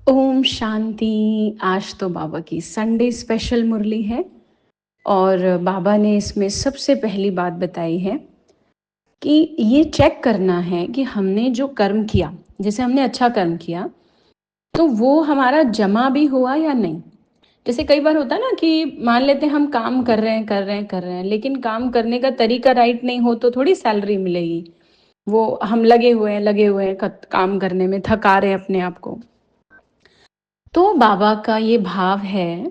ओम शांति। आज तो बाबा की संडे स्पेशल मुरली है और बाबा ने इसमें सबसे पहली बात बताई है कि ये चेक करना है कि हमने जो कर्म किया, जैसे हमने अच्छा कर्म किया तो वो हमारा जमा भी हुआ या नहीं। जैसे कई बार होता है ना कि मान लेते हैं हम काम कर रहे हैं लेकिन काम करने का तरीका राइट नहीं हो तो थोड़ी सैलरी मिलेगी। वो हम लगे हुए हैं काम करने में, थका रहे हैं अपने आप को। तो बाबा का ये भाव है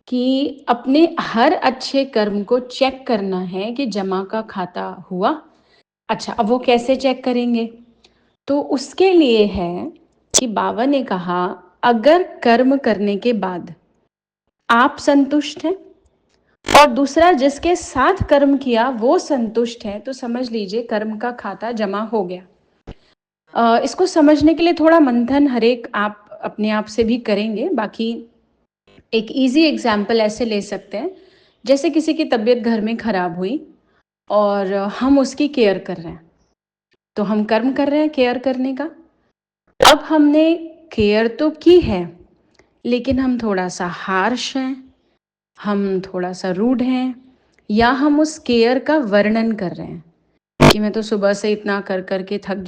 कि अपने हर अच्छे कर्म को चेक करना है कि जमा का खाता हुआ। अच्छा, अब वो कैसे चेक करेंगे? तो उसके लिए है कि बाबा ने कहा, अगर कर्म करने के बाद आप संतुष्ट हैं और दूसरा जिसके साथ कर्म किया वो संतुष्ट है, तो समझ लीजिए कर्म का खाता जमा हो गया। इसको समझने के लिए थोड़ा मंथन हरेक आप अपने आप से भी करेंगे। बाकी एक इजी एग्जाम्पल ऐसे ले सकते हैं, जैसे किसी की तबीयत घर में खराब हुई और हम उसकी केयर कर रहे हैं, तो हम कर्म कर रहे हैं केयर करने का। अब हमने केयर तो की है लेकिन हम थोड़ा सा हार्श हैं, हम थोड़ा सा रूड हैं, या हम उस केयर का वर्णन कर रहे हैं कि मैं तो सुबह से इतना कर करके थक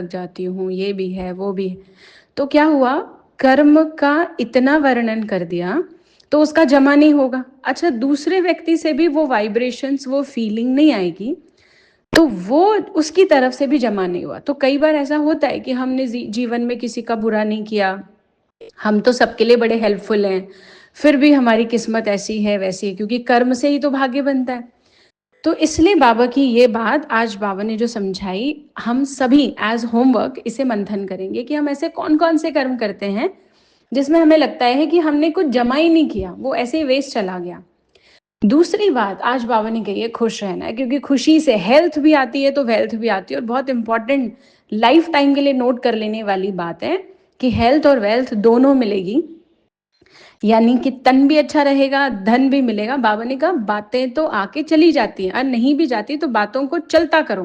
जाती हूँ, ये भी है वो भी है। तो क्या हुआ, कर्म का इतना वर्णन कर दिया तो उसका जमा नहीं होगा। अच्छा, दूसरे व्यक्ति से भी वो वाइब्रेशंस, वो फीलिंग नहीं आएगी, तो वो उसकी तरफ से भी जमा नहीं हुआ। तो कई बार ऐसा होता है कि हमने जीवन में किसी का बुरा नहीं किया, हम तो सबके लिए बड़े हेल्पफुल हैं, फिर भी हमारी किस्मत ऐसी है वैसी है, क्योंकि कर्म से ही तो भाग्य बनता है। तो इसलिए बाबा की ये बात आज बाबा ने जो समझाई, हम सभी एज होमवर्क इसे मंथन करेंगे कि हम ऐसे कौन कौन से कर्म करते हैं जिसमें हमें लगता है कि हमने कुछ जमा ही नहीं किया, वो ऐसे ही वेस्ट चला गया। दूसरी बात आज बाबा ने कही है, खुश रहना है, क्योंकि खुशी से हेल्थ भी आती है तो वेल्थ भी आती है। और बहुत इंपॉर्टेंट लाइफ टाइम के लिए नोट कर लेने वाली बात है कि हेल्थ और वेल्थ दोनों मिलेगी, यानी कि तन भी अच्छा रहेगा, धन भी मिलेगा। बाबा ने कहा बातें तो आके चली जाती हैं और नहीं भी जाती तो बातों को चलता करो,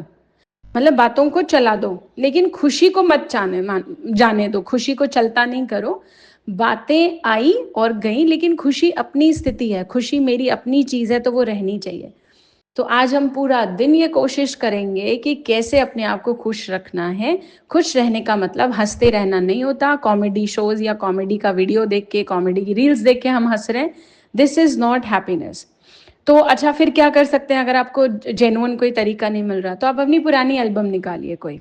मतलब बातों को चला दो, लेकिन खुशी को मत जाने दो, खुशी को चलता नहीं करो। बातें आई और गई लेकिन खुशी अपनी स्थिति है, खुशी मेरी अपनी चीज है, तो वो रहनी चाहिए। तो आज हम पूरा दिन ये कोशिश करेंगे कि कैसे अपने आप को खुश रखना है। खुश रहने का मतलब हंसते रहना नहीं होता, कॉमेडी शोज या कॉमेडी का वीडियो देख के, कॉमेडी की रील्स देख के हम हंस रहे हैं, दिस इज नॉट हैप्पीनेस। तो अच्छा, फिर क्या कर सकते हैं? अगर आपको जेन्युइन कोई तरीका नहीं मिल रहा तो आप अपनी पुरानी एल्बम निकालिए कोई,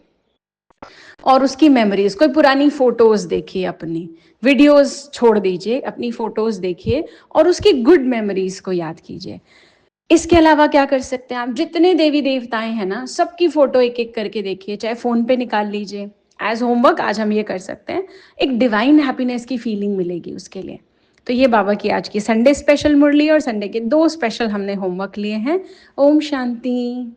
और उसकी मेमोरीज, कोई पुरानी फोटोज देखिए, अपनी वीडियोस छोड़ दीजिए, अपनी फोटोज देखिए और उसकी गुड मेमोरीज को याद कीजिए। इसके अलावा क्या कर सकते हैं? आप जितने देवी देवताएं हैं ना, सबकी फोटो एक एक करके देखिए, चाहे फोन पे निकाल लीजिए। एज होमवर्क आज हम ये कर सकते हैं, एक डिवाइन हैप्पीनेस की फीलिंग मिलेगी उसके लिए। तो ये बाबा की आज की संडे स्पेशल मुरली और संडे के 2 स्पेशल हमने होमवर्क लिए हैं। ओम शांति।